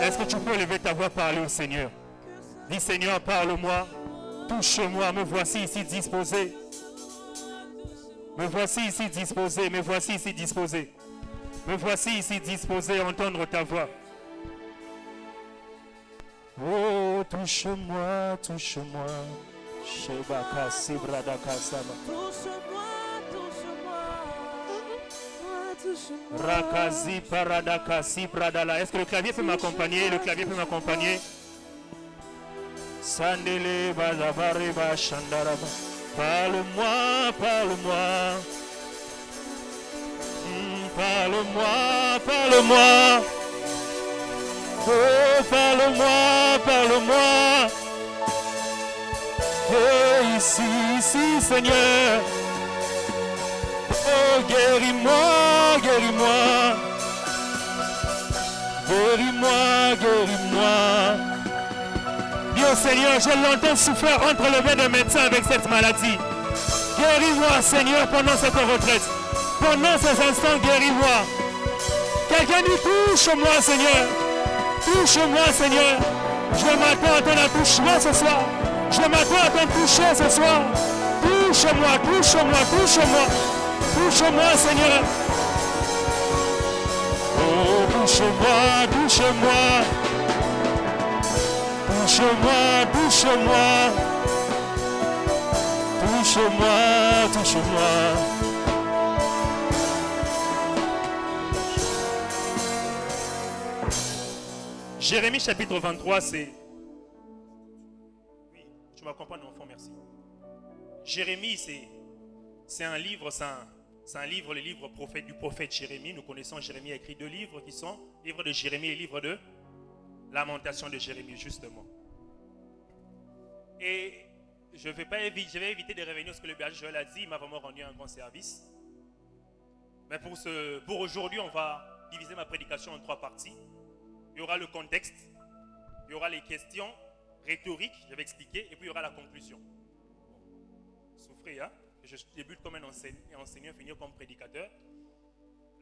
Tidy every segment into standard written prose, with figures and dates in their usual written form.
Est-ce que tu peux lever ta voix, parler au Seigneur? Dis Seigneur, parle-moi, touche-moi, me voici ici disposé. Me voici ici disposé, me voici ici disposé. Me voici ici disposé à entendre ta voix. Oh, touche-moi, touche-moi. Shebaka Sibradaka Sama. Touche-moi, touche-moi. Touche-moi. Rakazi Paradaka Sibradala. Est-ce que le clavier peut m'accompagner? Le clavier peut m'accompagner? Sandele Bazavareba Shandaraba. Parle-moi, parle-moi. Parle-moi, parle-moi. Oh, parle-moi, parle-moi. Oh, ici, ici, Seigneur. Oh, guéris-moi, guéris-moi. Guéris-moi, guéris-moi. Dis au Seigneur, je l'entends souffrir entre le bain de médecin avec cette maladie. Guéris-moi, Seigneur, pendant cette retraite. Pendant ces instants, guéris-moi. Quelqu'un dit, touche-moi, Seigneur. Touche-moi, Seigneur. Je m'attends à ton attouchement ce soir. Je m'attends à ton toucher ce soir. Touche-moi, touche-moi, touche-moi. Touche-moi, Seigneur. Oh, touche-moi, touche-moi. Touche-moi, touche-moi. Touche-moi, touche-moi. Jérémie chapitre 23, c'est... Oui, tu m'accompagnes enfant, merci. Jérémie, c'est un livre, c'est un livre, le livre prophète, du prophète Jérémie. Nous connaissons Jérémie a écrit deux livres qui sont livre de Jérémie et livre de Lamentation de Jérémie, justement. Et je vais éviter de revenir sur ce que le berger Joël a dit. Il m'a vraiment rendu un grand service. Mais pour aujourd'hui, on va diviser ma prédication en trois parties. Il y aura le contexte, il y aura les questions rhétoriques, je vais expliquer, et puis il y aura la conclusion. Souffrez, hein? Je débute comme un enseignant, finir comme prédicateur.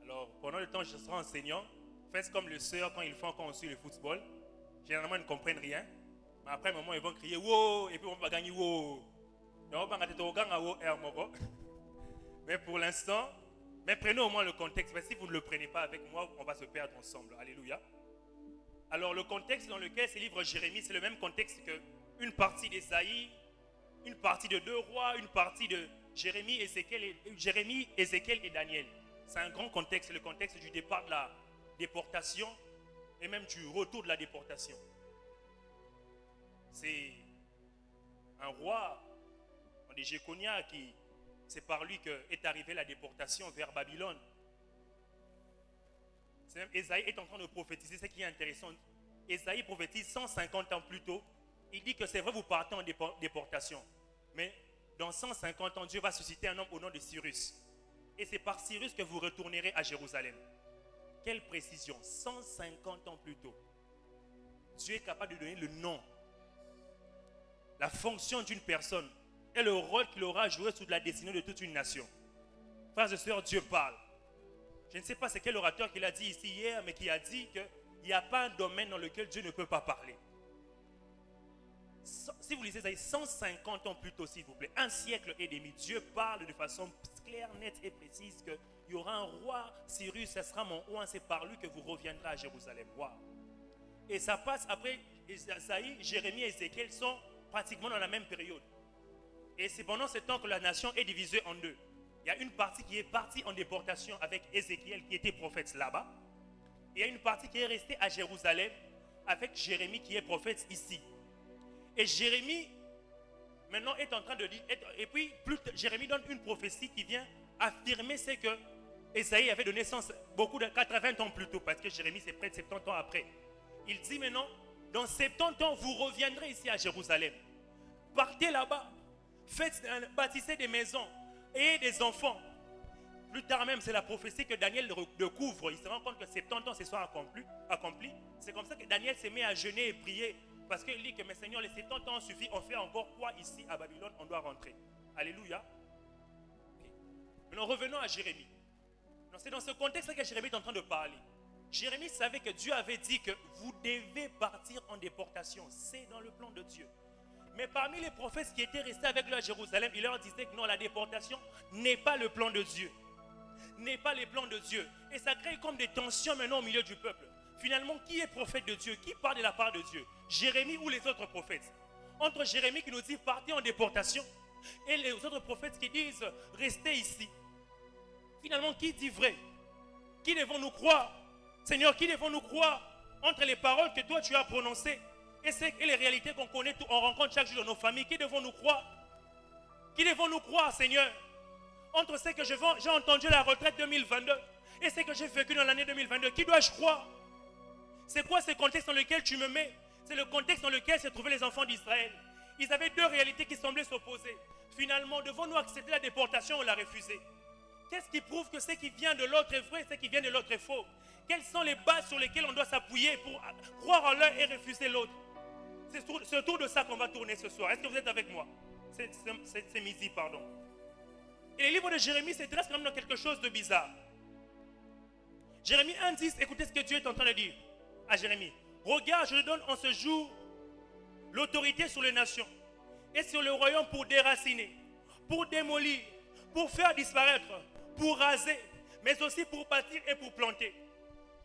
Alors, pendant le temps que je serai enseignant, faites comme les sœurs quand on suit le football. Généralement, ils ne comprennent rien. Mais après, à un moment, ils vont crier « Wow !» et puis on va gagner « Wow !» Mais pour l'instant, mais prenez au moins le contexte. Mais si vous ne le prenez pas avec moi, on va se perdre ensemble. Alléluia. Alors, le contexte dans lequel ce livre Jérémie, c'est le même contexte qu'une partie d'Ésaïe, une partie de 2 rois, une partie de Jérémie, Ézéchiel et Daniel. C'est un grand contexte, c'est le contexte du départ de la déportation et même du retour de la déportation. C'est un roi, on dit Jéconia, c'est par lui qu'est arrivée la déportation vers Babylone. Même Ésaïe est en train de prophétiser, ce qui est intéressant. Ésaïe prophétise 150 ans plus tôt. Il dit que c'est vrai, vous partez en déportation. Mais dans 150 ans, Dieu va susciter un homme au nom de Cyrus. Et c'est par Cyrus que vous retournerez à Jérusalem. Quelle précision! 150 ans plus tôt. Dieu est capable de donner le nom, la fonction d'une personne et le rôle qu'il aura joué sur la destinée de toute une nation. Frères et sœurs, Dieu parle. Je ne sais pas c'est quel orateur qui l'a dit ici hier, mais qui a dit qu'il n'y a pas un domaine dans lequel Dieu ne peut pas parler. Si vous lisez ça, 150 ans plus tôt, s'il vous plaît, un siècle et demi, Dieu parle de façon claire, nette et précise qu'il y aura un roi, Cyrus, ce sera mon roi, c'est par lui que vous reviendrez à Jérusalem. Wow. Et ça passe après, Isaïe, Jérémie et Ézéchiel sont pratiquement dans la même période. Et c'est pendant ce temps que la nation est divisée en deux. Il y a une partie qui est partie en déportation avec Ézéchiel qui était prophète là-bas. Et il y a une partie qui est restée à Jérusalem avec Jérémie qui est prophète ici. Et Jérémie, maintenant, est en train de dire... Et puis, Jérémie donne une prophétie qui vient affirmer ce que Ésaïe avait donné beaucoup de 80 ans plus tôt, parce que Jérémie, c'est près de 70 ans après. Il dit maintenant, dans 70 ans, vous reviendrez ici à Jérusalem. Partez là-bas, bâtissez des maisons, et des enfants. Plus tard même, c'est la prophétie que Daniel découvre. Il se rend compte que 70 ans se sont accomplis. C'est comme ça que Daniel se met à jeûner et prier. Parce qu'il dit que, mes seigneurs, les 70 ans suffit. On fait encore quoi ici à Babylone? On doit rentrer. Alléluia. Okay. Maintenant, revenons à Jérémie. C'est dans ce contexte que Jérémie est en train de parler. Jérémie savait que Dieu avait dit que vous devez partir en déportation. C'est dans le plan de Dieu. Mais parmi les prophètes qui étaient restés avec lui à Jérusalem, il leur disait que non, la déportation n'est pas le plan de Dieu. N'est pas le plan de Dieu. Et ça crée comme des tensions maintenant au milieu du peuple. Finalement, qui est prophète de Dieu? Qui parle de la part de Dieu? Jérémie ou les autres prophètes? Entre Jérémie qui nous dit partez en déportation et les autres prophètes qui disent restez ici. Finalement, qui dit vrai? Qui devons-nous croire? Seigneur, qui devons-nous croire entre les paroles que toi tu as prononcées et les réalités qu'on connaît, on rencontre chaque jour dans nos familles? Qui devons-nous croire? Qui devons-nous croire, Seigneur? Entre ce que j'ai entendu à la retraite 2022 et ce que j'ai vécu dans l'année 2022, qui dois-je croire? C'est quoi ce contexte dans lequel tu me mets? C'est le contexte dans lequel se trouvaient les enfants d'Israël. Ils avaient deux réalités qui semblaient s'opposer. Finalement, devons-nous accepter la déportation ou la refuser? Qu'est-ce qui prouve que ce qui vient de l'autre est vrai et ce qui vient de l'autre est faux? Quelles sont les bases sur lesquelles on doit s'appuyer pour croire en l'un et refuser l'autre? C'est autour de ça qu'on va tourner ce soir. Est-ce que vous êtes avec moi? C'est midi, pardon. Et le livre de Jérémie s'intéresse quand même dans quelque chose de bizarre. Jérémie 1:10, écoutez ce que Dieu est en train de dire à Jérémie. Regarde, je te donne en ce jour l'autorité sur les nations et sur le royaume pour déraciner, pour démolir, pour faire disparaître, pour raser, mais aussi pour bâtir et pour planter.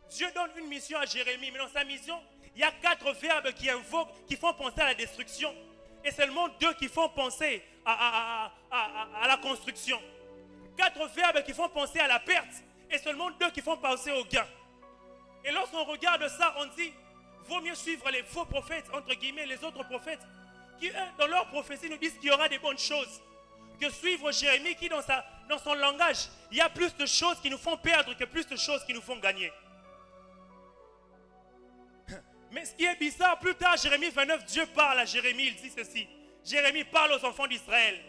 Dieu donne une mission à Jérémie, mais dans sa mission, il y a 4 verbes qui font penser à la destruction et seulement 2 qui font penser à la construction. 4 verbes qui font penser à la perte et seulement 2 qui font penser au gain. Et lorsqu'on regarde ça, on dit, vaut mieux suivre les faux prophètes, entre guillemets, les autres prophètes, qui, dans leur prophétie, nous disent qu'il y aura des bonnes choses, que suivre Jérémie, qui, dans son langage, il y a plus de choses qui nous font perdre que plus de choses qui nous font gagner. Mais ce qui est bizarre, plus tard, Jérémie 29, Dieu parle à Jérémie, il dit ceci. Jérémie parle aux enfants d'Israël.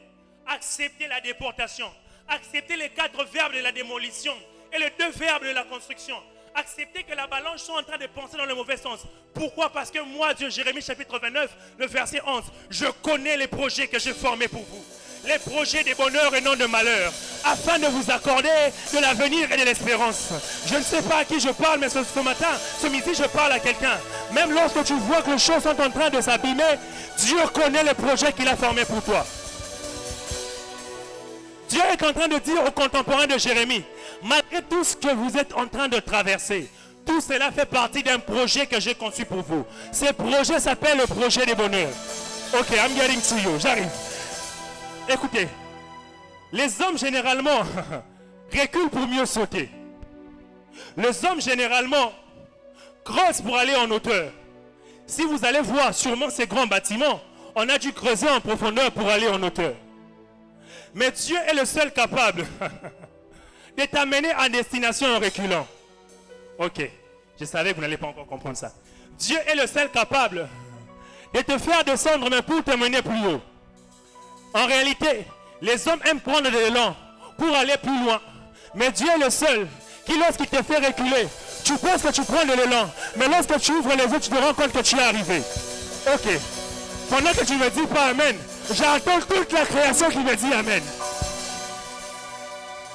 Acceptez la déportation. Acceptez les 4 verbes de la démolition et les 2 verbes de la construction. Acceptez que la balance soit en train de penser dans le mauvais sens. Pourquoi? Parce que moi, Dieu, Jérémie chapitre 29, le verset 11, je connais les projets que j'ai formés pour vous. Les projets de bonheur et non de malheur, afin de vous accorder de l'avenir et de l'espérance. Je ne sais pas à qui je parle, mais ce matin, ce midi, je parle à quelqu'un. Même lorsque tu vois que les choses sont en train de s'abîmer, Dieu connaît les projets qu'il a formés pour toi. Dieu est en train de dire aux contemporains de Jérémie, malgré tout ce que vous êtes en train de traverser, tout cela fait partie d'un projet que j'ai conçu pour vous. Ce projet s'appelle le projet des bonheurs. Ok, I'm getting to you, j'arrive. Écoutez, les hommes généralement reculent pour mieux sauter. Les hommes généralement creusent pour aller en hauteur. Si vous allez voir sûrement ces grands bâtiments, on a dû creuser en profondeur pour aller en hauteur. Mais Dieu est le seul capable de t'amener à destination en reculant. Ok, je savais que vous n'allez pas encore comprendre ça. Dieu est le seul capable de te faire descendre, mais pour te mener plus haut. En réalité, les hommes aiment prendre de l'élan pour aller plus loin. Mais Dieu est le seul qui, lorsqu'il te fait reculer, tu penses que tu prends de l'élan. Mais lorsque tu ouvres les yeux, tu te rends compte que tu es arrivé. Ok. Pendant que tu me dis pas Amen, j'entends toute la création qui me dit Amen.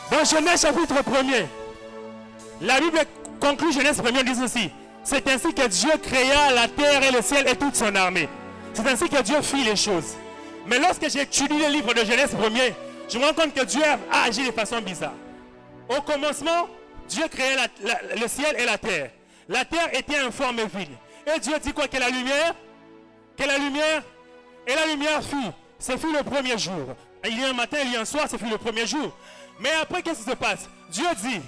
Dans Genèse chapitre 1er, la Bible conclut Genèse 1er dit ceci. C'est ainsi que Dieu créa la terre et le ciel et toute son armée. C'est ainsi que Dieu fit les choses. Mais lorsque j'étudie le livre de Genèse 1er, je me rends compte que Dieu a agi de façon bizarre. Au commencement, Dieu créait le ciel et la terre. La terre était informe et vide. Et Dieu dit quoi? Que la lumière? Que la lumière? Et la lumière fut. Ce fut le premier jour. Il y a un matin, il y a un soir, ce fut le premier jour. Mais après, qu'est-ce qui se passe? Dieu dit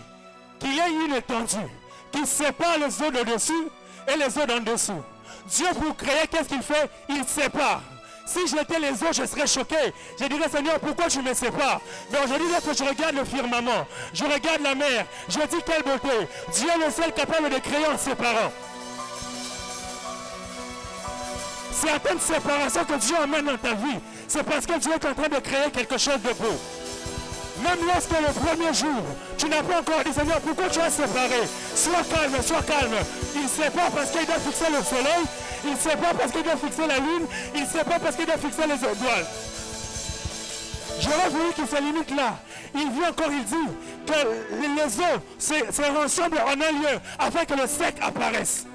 qu'il y a une étendue qui sépare les eaux de dessus et les eaux d'en dessous. Dieu, pour créer, qu'est-ce qu'il fait? Il sépare. Si j'étais les eaux, je serais choqué. Je dirais, Seigneur, pourquoi tu me sépares? Mais aujourd'hui, lorsque je regarde le firmament, je regarde la mer, je dis quelle beauté. Dieu est le seul capable de créer en séparant. Certaines séparations que Dieu amène dans ta vie, c'est parce que Dieu est en train de créer quelque chose de beau. Même lorsque le premier jour, tu n'as pas encore dit, Seigneur, pourquoi tu as séparé? Sois calme, sois calme. Il ne sait pas parce qu'il doit fixer le soleil, il ne sait pas parce qu'il doit fixer la lune, il ne sait pas parce qu'il doit fixer les étoiles. J'aurais voulu qu'il se limite là. Il vit encore, il dit que les eaux se rassemblent en un lieu afin que le sec apparaisse.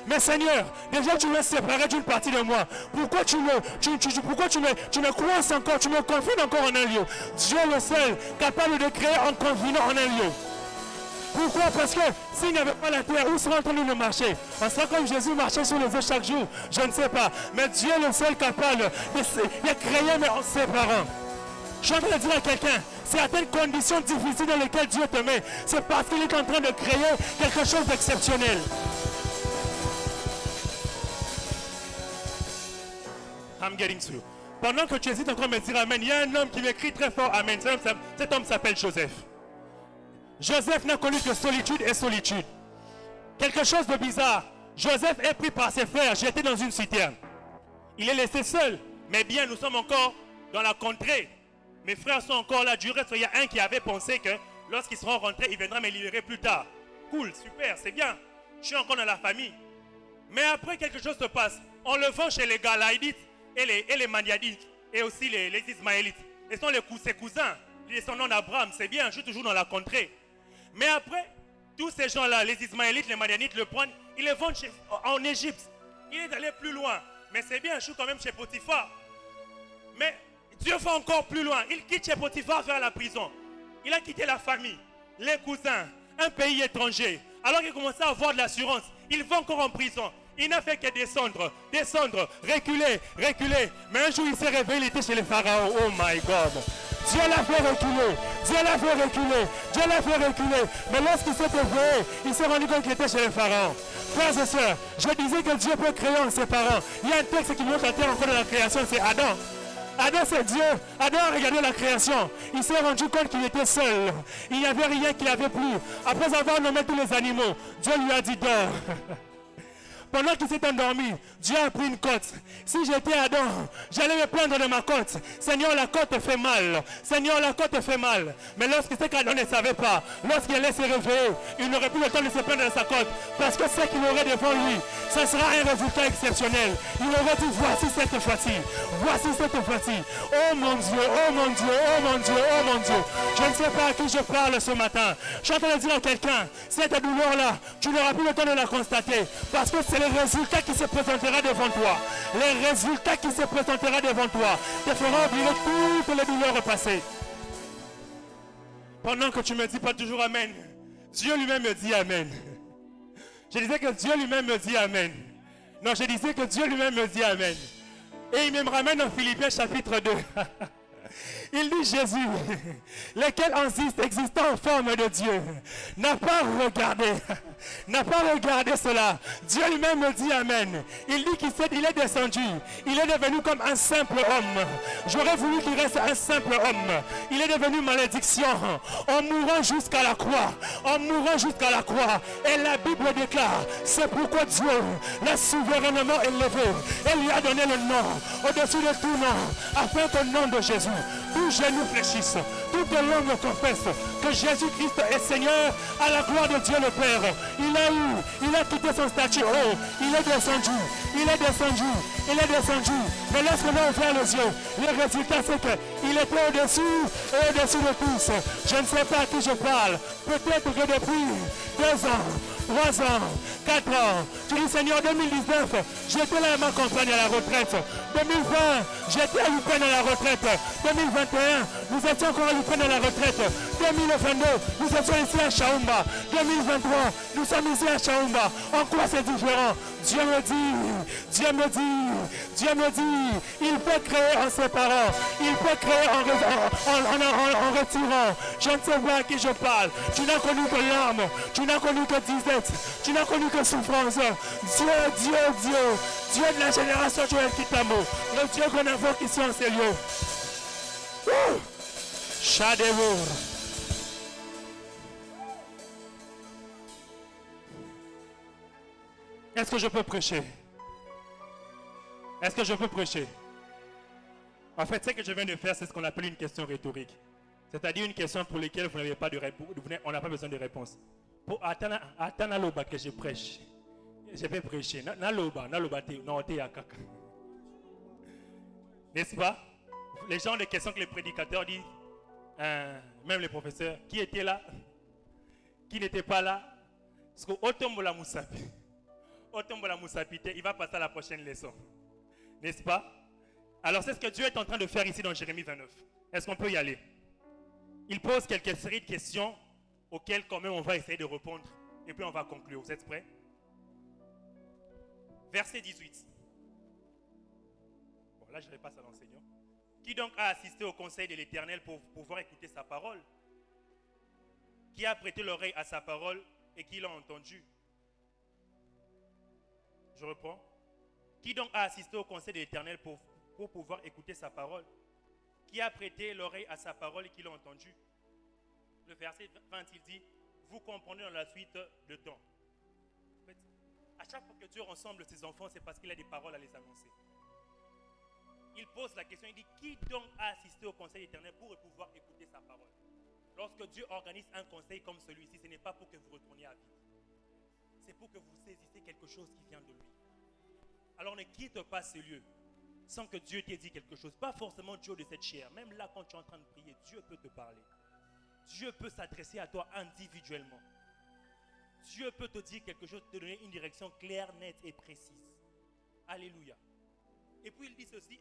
Mais Seigneur, déjà tu m'as séparé d'une partie de moi. Pourquoi tu me coinces encore, tu me confines encore en un lieu? Dieu le seul capable de créer en confinant en un lieu. Pourquoi? Parce que s'il n'y avait pas la terre, où serait en train de marcher? On serait comme Jésus marchait sur les eaux chaque jour. Je ne sais pas. Mais Dieu est le seul capable de créer, mais en séparant. Je suis en train de dire à quelqu'un, certaines conditions difficiles dans lesquelles Dieu te met, c'est parce qu'il est en train de créer quelque chose d'exceptionnel. I'm getting through. Pendant que tu hésites encore à me dire Amen, il y a un homme qui m'écrit très fort Amen. Cet homme s'appelle Joseph. Joseph n'a connu que solitude et solitude. Quelque chose de bizarre. Joseph est pris par ses frères, jeté dans une citerne. Il est laissé seul. Mais bien, nous sommes encore dans la contrée. Mes frères sont encore là. Du reste, il y a un qui avait pensé que lorsqu'ils seront rentrés, il viendra me libérer plus tard. Cool, super, c'est bien. Je suis encore dans la famille. Mais après, quelque chose se passe. On le vend chez les Galaïdites et les Maniadites et aussi les Ismaélites. Ils sont ses cousins, les descendants d'Abraham. C'est bien, je suis toujours dans la contrée. Mais après, tous ces gens-là, les Ismaélites, les Maniadites, le prennent, ils les vendent en Égypte. Il est allé plus loin. Mais c'est bien, je suis quand même chez Potiphar. Mais Dieu va encore plus loin. Il quitte chez Potiphar vers la prison. Il a quitté la famille, les cousins, un pays étranger. Alors qu'il commençait à avoir de l'assurance, il va encore en prison. Il n'a fait que descendre, reculer. Mais un jour, il s'est réveillé, il était chez les pharaons. Oh my God. Dieu l'a fait reculer. Mais lorsqu'il s'est éveillé, il s'est rendu compte qu'il était chez les pharaons. Frères et sœurs, je disais que Dieu peut créer en ses parents. Il y a un texte qui montre la terre encore de la création, c'est Adam. Adam, c'est Dieu. Adam a regardé la création. Il s'est rendu compte qu'il était seul. Il n'y avait rien qui avait plu. Après avoir nommé tous les animaux, Dieu lui a dit dors. Pendant qu'il s'est endormi, Dieu a pris une côte. Si j'étais Adam, j'allais me plaindre de ma côte. Seigneur, la côte fait mal. Mais lorsqu'il sait qu'Adam ne savait pas, lorsqu'il allait se réveiller, il n'aurait plus le temps de se plaindre de sa côte. Parce que ce qu'il aurait devant lui, ce sera un résultat exceptionnel. Il aurait dit, voici cette fois-ci. Oh mon Dieu. Je ne sais pas à qui je parle ce matin. Je suis en train de dire à quelqu'un, cette douleur-là, tu n'auras plus le temps de la constater. Parce que c'est le résultat qui se présentera devant toi. Les résultats qui se présenteront devant toi te feront oublier toutes les douleurs passées. Pendant que tu me dis pas toujours Amen, Dieu lui-même me dit Amen. Je disais que Dieu lui-même me dit Amen. Non, je disais que Dieu lui-même me dit Amen. Et il me ramène en Philippiens chapitre 2. Il dit Jésus, lequel existant en forme de Dieu, n'a pas regardé cela. Dieu lui-même me dit Amen. Il dit qu'il est descendu. Il est devenu comme un simple homme. J'aurais voulu qu'il reste un simple homme. Il est devenu malédiction en mourant jusqu'à la croix. Et la Bible déclare, c'est pourquoi Dieu l'a souverainement élevé et lui a donné le nom au-dessus de tout nom, afin qu'au nom de Jésus, tout genou fléchisse, toute langue confesse que Jésus-Christ est Seigneur à la gloire de Dieu le Père. Il a quitté son statut haut, il est descendu. Mais lorsqu'on a ouvert les yeux, le résultat c'est qu'il était au-dessus de tous. Je ne sais pas à qui je parle. Peut-être que depuis 2 ans, 3 ans, 4 ans, tu dis Seigneur, 2019, j'étais là à ma compagne à la retraite. 2020, j'étais à Ukraine à la retraite. 2021, nous étions encore à Ukraine à la retraite. 2022, nous étions ici à Chaumba. 2023, nous sommes ici à Chaumba. En quoi c'est différent? Dieu me dit, il peut créer en séparant, il peut créer en retirant. Je ne sais pas à qui je parle. Tu n'as connu que larmes, tu n'as connu que disette, tu n'as connu que souffrance. Dieu de la génération Joël Kitamo, le Dieu qu'on invoque ici en ces lieux. Shadevour. Est-ce que je peux prêcher? En fait, ce que je viens de faire, c'est ce qu'on appelle une question rhétorique. C'est-à-dire une question pour laquelle vous n'avez pas de réponse, on n'a pas besoin de réponse. Pour attendre l'oba que je prêche, je vais prêcher. N'est-ce pas? Les gens, les questions que les prédicateurs disent, Même les professeurs, qui étaient là, qui n'étaient pas là. Parce que Otombola Moussapi, il va passer à la prochaine leçon. N'est-ce pas? Alors c'est ce que Dieu est en train de faire ici dans Jérémie 29. Est-ce qu'on peut y aller? Il pose quelques séries de questions auxquelles quand même on va essayer de répondre. Et puis on va conclure. Vous êtes prêts? Verset 18. Bon, là je repasse à l'enseignant. Qui donc a assisté au conseil de l'Éternel pour pouvoir écouter sa parole? Qui a prêté l'oreille à sa parole et qui l'a entendu? Je reprends. Qui donc a assisté au conseil de l'Éternel pour pouvoir écouter sa parole? Qui a prêté l'oreille à sa parole et qui l'a entendu? Le verset 20, il dit, vous comprenez dans la suite de temps. En fait, à chaque fois que Dieu rassemble ses enfants, c'est parce qu'il a des paroles à les annoncer. Il pose la question, il dit, qui donc a assisté au conseil éternel pour pouvoir écouter sa parole? Lorsque Dieu organise un conseil comme celui-ci, ce n'est pas pour que vous retourniez à vide. C'est pour que vous saisissiez quelque chose qui vient de lui. Alors ne quitte pas ce lieu sans que Dieu t'ait dit quelque chose. Pas forcément Dieu de cette chair. Même là, quand tu es en train de prier, Dieu peut te parler. Dieu peut s'adresser à toi individuellement. Dieu peut te dire quelque chose, te donner une direction claire, nette et précise. Alléluia. Et puis il dit ceci,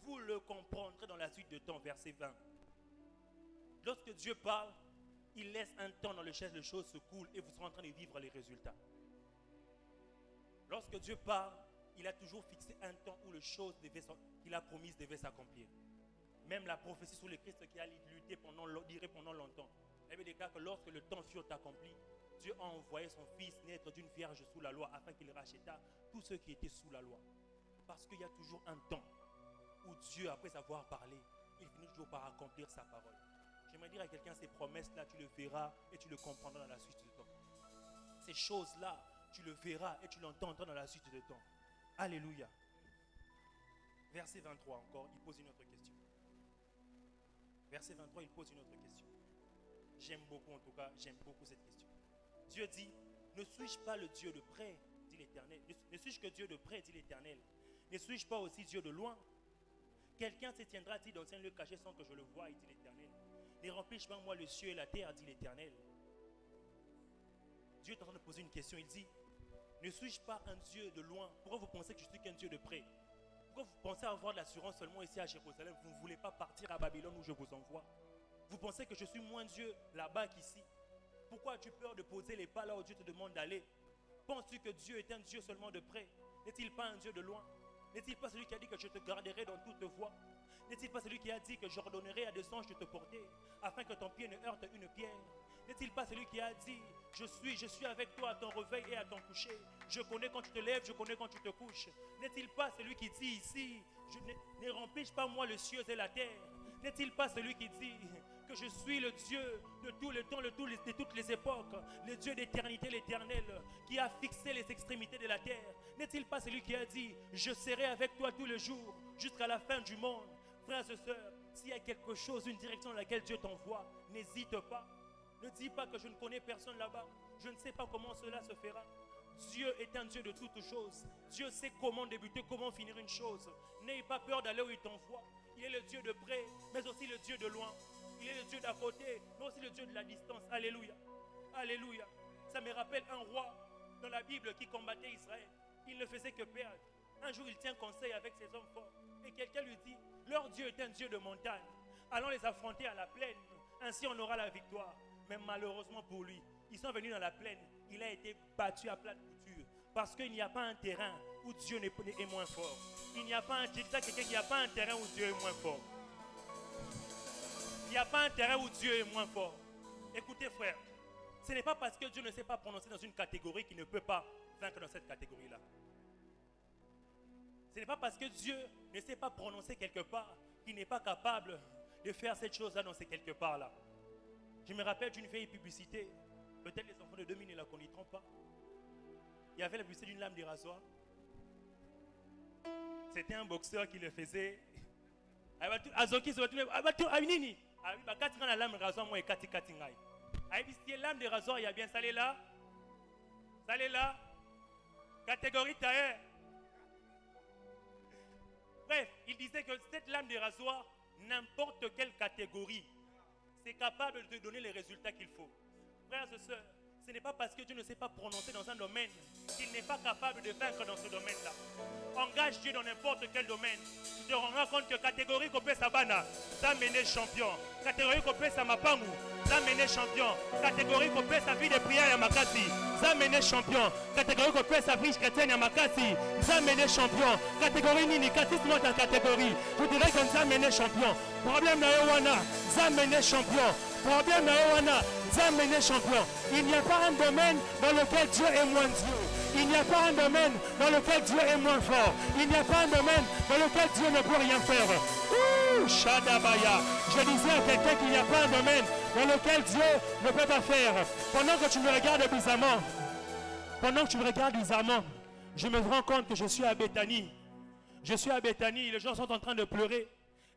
vous le comprendrez dans la suite de temps, verset 20. Lorsque Dieu parle, il laisse un temps dans lequel les choses se coulent et vous serez en train de vivre les résultats. Lorsque Dieu parle, il a toujours fixé un temps où les choses qu'il a promises devaient s'accomplir. Même la prophétie sur le Christ qui a lutté pendant longtemps. Il y avait des cas que lorsque le temps fut accompli, Dieu a envoyé son fils naître d'une vierge sous la loi afin qu'il racheta tous ceux qui étaient sous la loi. Parce qu'il y a toujours un temps où Dieu, après avoir parlé, il finit toujours par accomplir sa parole. J'aimerais dire à quelqu'un, ces promesses-là, tu le verras et tu le comprendras dans la suite du temps. Ces choses-là, tu le verras et tu l'entendras dans la suite du temps. Alléluia. Verset 23 encore, il pose une autre question. Verset 23, il pose une autre question. J'aime beaucoup, en tout cas, j'aime beaucoup cette question. Dieu dit, ne suis-je pas le Dieu de près, dit l'Éternel. Ne suis-je que Dieu de près, dit l'Éternel. Ne suis-je pas aussi Dieu de loin? Quelqu'un se tiendra-t-il dans un lieu caché sans que je le voie, dit l'Éternel. Ne remplis-je pas moi le ciel et la terre, dit l'Éternel. Dieu est en train de poser une question, il dit, ne suis-je pas un Dieu de loin? Pourquoi vous pensez que je suis qu'un Dieu de près? Pourquoi vous pensez avoir de l'assurance seulement ici à Jérusalem? Vous ne voulez pas partir à Babylone où je vous envoie? Vous pensez que je suis moins Dieu là-bas qu'ici? Pourquoi as-tu peur de poser les pas là où Dieu te demande d'aller? Penses-tu que Dieu est un Dieu seulement de près? N'est-il pas un Dieu de loin? N'est-il pas celui qui a dit que je te garderai dans toute voie? N'est-il pas celui qui a dit que j'ordonnerai à des anges de te porter afin que ton pied ne heurte une pierre? N'est-il pas celui qui a dit je suis avec toi à ton réveil et à ton coucher? Je connais quand tu te lèves, je connais quand tu te couches. N'est-il pas celui qui dit ici ne remplis-je pas moi le ciel et la terre? N'est-il pas celui qui dit que je suis le Dieu de tout le temps, de toutes les époques, le Dieu d'éternité, l'Éternel, qui a fixé les extrémités de la terre? N'est-il pas celui qui a dit je serai avec toi tous les jours jusqu'à la fin du monde? Frères et sœurs, s'il y a quelque chose, une direction dans laquelle Dieu t'envoie, n'hésite pas. Ne dis pas que je ne connais personne là-bas. Je ne sais pas comment cela se fera. Dieu est un Dieu de toutes choses. Dieu sait comment débuter, comment finir une chose. N'aie pas peur d'aller où il t'envoie. Il est le Dieu de près, mais aussi le Dieu de loin. Il est le Dieu d'à côté, mais aussi le Dieu de la distance. Alléluia. Alléluia. Ça me rappelle un roi dans la Bible qui combattait Israël. Il ne faisait que perdre. Un jour, il tient conseil avec ses hommes forts. Et quelqu'un lui dit, leur Dieu est un Dieu de montagne. Allons les affronter à la plaine. Ainsi, on aura la victoire. Mais malheureusement pour lui, ils sont venus dans la plaine. Il a été battu à plat de couture. Parce qu'il n'y a pas un terrain où Dieu est moins fort. Il n'y a pas un terrain où Dieu est moins fort. Il n'y a pas un terrain où Dieu est moins fort. Écoutez frère, ce n'est pas parce que Dieu ne sait pas prononcer dans une catégorie qu'il ne peut pas vaincre dans cette catégorie-là. Ce n'est pas parce que Dieu ne sait pas prononcer quelque part qu'il n'est pas capable de faire cette chose-là dans ces quelque part-là. Je me rappelle d'une vieille publicité, peut-être les enfants de 2000 ne la connaîtront pas. Il y avait la publicité d'une lame de rasoir. C'était un boxeur qui le faisait. La lame de rasoir, moi, et lame de rasoir, il y a bien salé là. Salé là. Catégorie tailleur. Bref, il disait que cette lame de rasoir, n'importe quelle catégorie, c'est capable de te donner les résultats qu'il faut. Frères et sœurs, ce n'est pas parce que Dieu ne sait pas prononcer dans un domaine qu'il n'est pas capable de vaincre dans ce domaine-là. Engage Dieu dans n'importe quel domaine. Tu te rendras compte que catégorie Kopé Sabana, ça mené champion. Catégorie Kopé Samapangu, ça mené champion. Catégorie Kopé sa vie de prière Yamakasi, ça mené champion. Catégorie Kopé sa vie chrétienne Yamakasi, ça mené champion. Catégorie Nini, catégorie ta catégorie. Je dirais que ça mené champion. Problème na Yowana, ça mené champion. Problème na Yowana, ça mené champion. Il n'y a pas un domaine dans lequel Dieu est moins Dieu. Il n'y a pas un domaine dans lequel Dieu est moins fort. Il n'y a pas un domaine dans lequel Dieu ne peut rien faire. Ouh, Shadabaya. Je disais à quelqu'un qu'il n'y a pas un domaine dans lequel Dieu ne peut pas faire. Pendant que tu me regardes bizarrement, je me rends compte que je suis à Béthanie. Je suis à Béthanie, les gens sont en train de pleurer.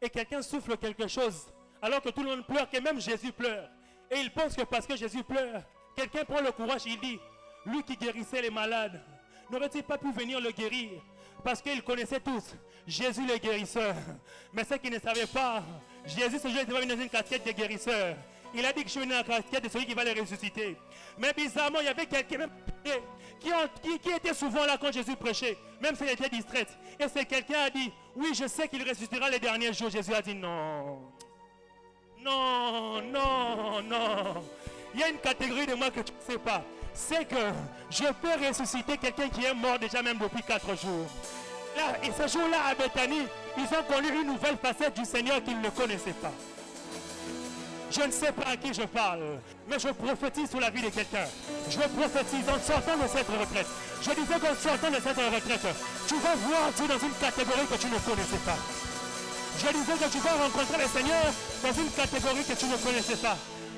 Et quelqu'un souffle quelque chose, alors que tout le monde pleure, que même Jésus pleure. Et il pense que parce que Jésus pleure, quelqu'un prend le courage, il dit, lui qui guérissait les malades, n'aurait-il pas pu venir le guérir? Parce qu'ils connaissaient tous Jésus le guérisseur. Mais ceux qui ne savaient pas, Jésus ce jour était venu dans une casquette de guérisseur. Il a dit que je suis venu dans la casquette de celui qui va les ressusciter. Mais bizarrement, il y avait quelqu'un qui était souvent là quand Jésus prêchait, même s'il était distrait. Et c'est quelqu'un a dit, oui, je sais qu'il ressuscitera les derniers jours. Jésus a dit non. Non, non, non. Il y a une catégorie de moi que tu ne sais pas. C'est que je peux ressusciter quelqu'un qui est mort déjà même depuis 4 jours. Là, et ce jour-là à Béthanie, ils ont connu une nouvelle facette du Seigneur qu'ils ne connaissaient pas. Je ne sais pas à qui je parle, mais je prophétise sur la vie de quelqu'un. Je prophétise en sortant de cette retraite. Je disais qu'en sortant de cette retraite, tu vas voir Dieu dans une catégorie que tu ne connaissais pas. Je disais que tu vas rencontrer le Seigneur dans une catégorie que tu ne connaissais pas.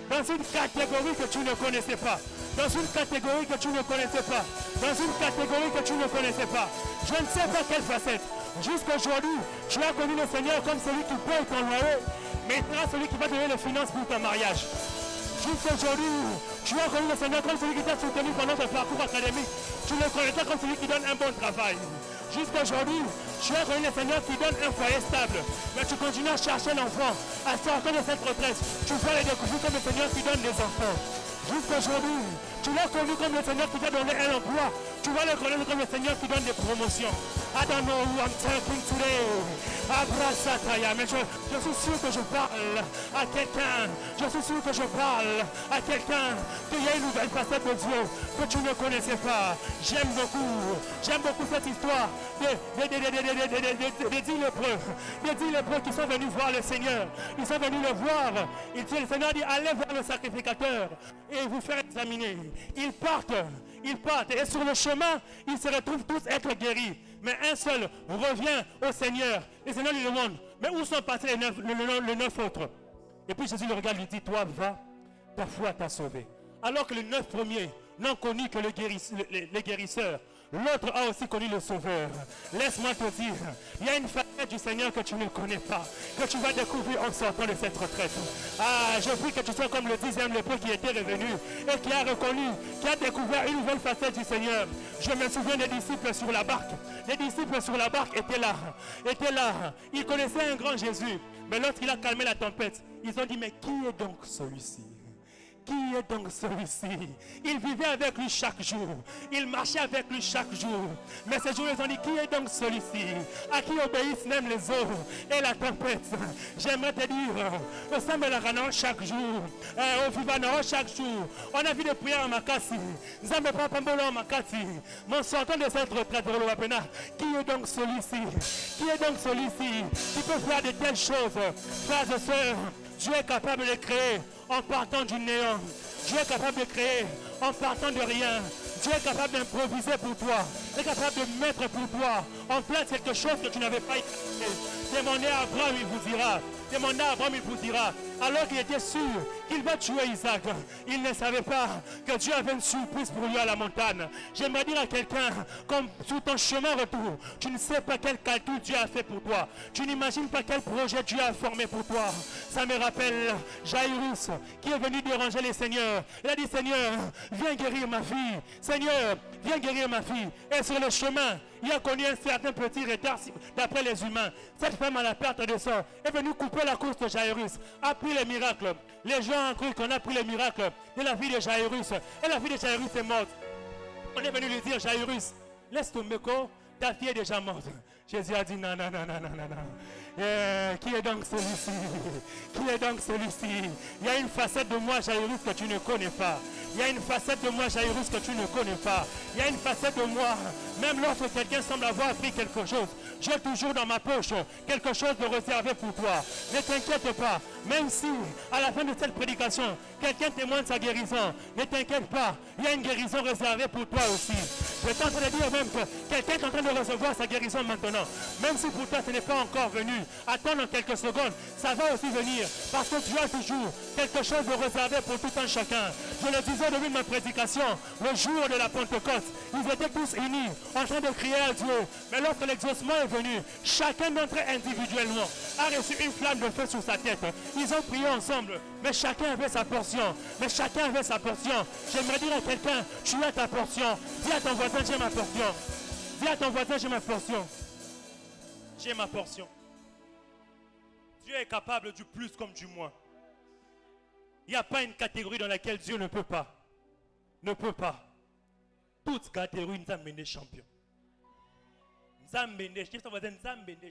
Dans une catégorie que tu ne connaissais pas. Dans une catégorie que tu ne connaissais pas. Dans une catégorie que tu ne connaissais pas. Je ne sais pas quelle facette. Jusqu'aujourd'hui, tu as connu le Seigneur comme celui qui paye ton loyer. Mais il sera celui qui va donner les finances pour ton mariage. Jusqu'aujourd'hui, tu as connu le Seigneur comme celui qui t'a soutenu pendant ton parcours académique. Tu le connaîtras comme celui qui donne un bon travail. Jusqu'aujourd'hui, tu as connu le Seigneur qui donne un foyer stable. Mais tu continues à chercher l'enfant. À sortir de cette retraite, tu vas les découvrir comme le Seigneur qui donne des enfants. Jusqu'aujourd'hui, tu l'as connu comme le Seigneur qui t'a donné un emploi. Tu vas le connaître comme le Seigneur qui donne des promotions. I don't know who I'm talking today. Mais je suis sûr que je parle à quelqu'un. Je suis sûr que je parle à quelqu'un. Qu'il y a une nouvelle facette de Dieu que tu ne connaissais pas. J'aime beaucoup cette histoire des 10 lépreux. Des 10 lépreux qui sont venus voir le Seigneur. Ils sont venus le voir. Le Seigneur dit, allez voir le sacrificateur et vous faire examiner. Ils partent. Et sur le chemin, ils se retrouvent tous être guéris. Mais un seul revient au Seigneur. Le Seigneur lui demande, mais où sont passés les 9 autres? Et puis Jésus le regarde et lui dit, toi va, ta foi t'a sauvé. Alors que les 9 premiers n'ont connu que les guérisseurs, l'autre a aussi connu le Sauveur. Laisse-moi te dire, il y a une facette du Seigneur que tu ne connais pas, que tu vas découvrir en sortant de cette retraite. Ah, je prie que tu sois comme le 10e lépreux qui était revenu et qui a reconnu, qui a découvert une nouvelle facette du Seigneur. Je me souviens des disciples sur la barque. Les disciples sur la barque étaient là. Ils connaissaient un grand Jésus. Mais lorsqu'il a calmé la tempête, ils ont dit, mais qui est donc celui-ci? Qui est donc celui-ci? Il vivait avec lui chaque jour. Il marchait avec lui chaque jour. Mais ce jour, ils ont dit, qui est donc celui-ci? À qui obéissent même les eaux et la tempête? J'aimerais te dire, au sein de la Rana chaque jour, au Vivana chaque jour, on a vu des prières en Makasi. Nous n'avons pas Pambolo en Makasi. Mais en sortant de cette retraite, qui est donc celui-ci? Qui est donc celui-ci qui peut faire de telles choses? Frères et sœurs, Dieu est capable de créer en partant du néant. Dieu est capable de créer en partant de rien. Dieu est capable d'improviser pour toi. Il est capable de mettre pour toi en place quelque chose que tu n'avais pas imaginé. Demandez à Abraham, il vous dira. Demandez à Abraham, il vous dira. Alors qu'il était sûr qu'il va tuer Isaac, il ne savait pas que Dieu avait une surprise pour lui à la montagne. J'aimerais dire à quelqu'un, comme sur ton chemin retour, tu ne sais pas quel calcul Dieu a fait pour toi. Tu n'imagines pas quel projet Dieu a formé pour toi. Ça me rappelle Jairus qui est venu déranger les seigneurs. Il a dit, Seigneur, viens guérir ma fille. Seigneur, viens guérir ma fille. Et sur le chemin, il a connu un certain petit retard d'après les humains. Cette femme à la perte de sang est venue couper la course de Jairus. A pu pris les miracles. Les gens ont cru qu'on a pris les miracles de la vie de Jairus. Et la vie de Jairus est morte. On est venu lui dire, Jairus, laisse tomber quoi, ta fille est déjà morte. Jésus a dit, non, non, non, non, non, non, non. Qui est donc celui-ci? Qui est donc celui-ci? Il y a une facette de moi, Jairus, que tu ne connais pas. Il y a une facette de moi, Jairus, que tu ne connais pas. Il y a une facette de moi, même lorsque quelqu'un semble avoir appris quelque chose, j'ai toujours dans ma poche quelque chose de réservé pour toi. Ne t'inquiète pas, même si à la fin de cette prédication, quelqu'un témoigne sa guérison, ne t'inquiète pas, il y a une guérison réservée pour toi aussi. Je suis en train de dire même que quelqu'un est en train de recevoir sa guérison maintenant. Même si pour toi ce n'est pas encore venu, attends dans quelques secondes, ça va aussi venir. Parce que tu as toujours quelque chose de réservé pour tout un chacun. Je le disais au début de ma prédication, le jour de la Pentecôte, ils étaient tous unis, en train de crier à Dieu. Mais lorsque l'exaucement est venu, chacun d'entre eux individuellement a reçu une flamme de feu sur sa tête. Ils ont prié ensemble, mais chacun avait sa portion. Mais chacun avait sa portion. J'aimerais dire à quelqu'un, tu as ta portion. Dis à ton voisin, j'ai ma portion. Dis à ton voisin, j'ai ma portion. J'ai ma portion. Dieu est capable du plus comme du moins. Il n'y a pas une catégorie dans laquelle Dieu ne peut pas. Ne peut pas. Toute catégorie nous a mené champion. Nous a mené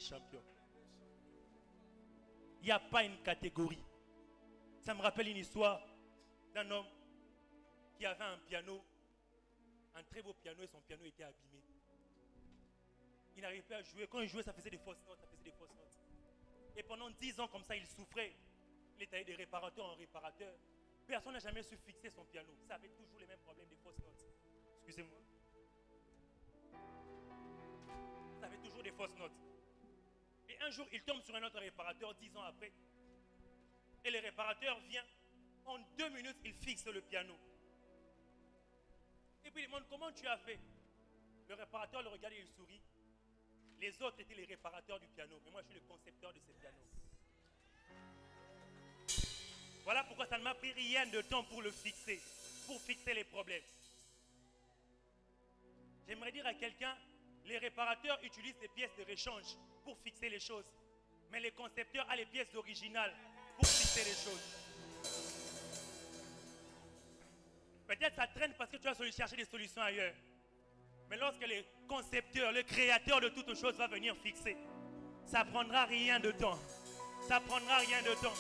champion. Il n'y a pas une catégorie. Ça me rappelle une histoire d'un homme qui avait un piano, un très beau piano, et son piano était abîmé. Il n'arrivait pas à jouer. Quand il jouait, ça faisait des fausses notes, Et pendant 10 ans comme ça, il souffrait. Il est allé de réparateur en réparateur. Personne n'a jamais su fixer son piano. Ça avait toujours les mêmes problèmes des fausses notes. Excusez-moi. Ça avait toujours des fausses notes. Et un jour, il tombe sur un autre réparateur 10 ans après. Et le réparateur vient. En 2 minutes, il fixe le piano. Et puis il demande comment tu as fait. Le réparateur le regarde et il sourit. Les autres étaient les réparateurs du piano. Mais moi, je suis le concepteur de ces pianos. Voilà pourquoi ça ne m'a pris rien de temps pour le fixer. Pour fixer les problèmes. J'aimerais dire à quelqu'un, les réparateurs utilisent des pièces de réchange pour fixer les choses. Mais les concepteurs ont les pièces originales pour fixer les choses. Peut-être ça traîne parce que tu as cherché des solutions ailleurs. Mais lorsque le concepteur, le créateur de toutes choses va venir fixer, ça ne prendra rien de temps. Ça ne prendra rien de temps.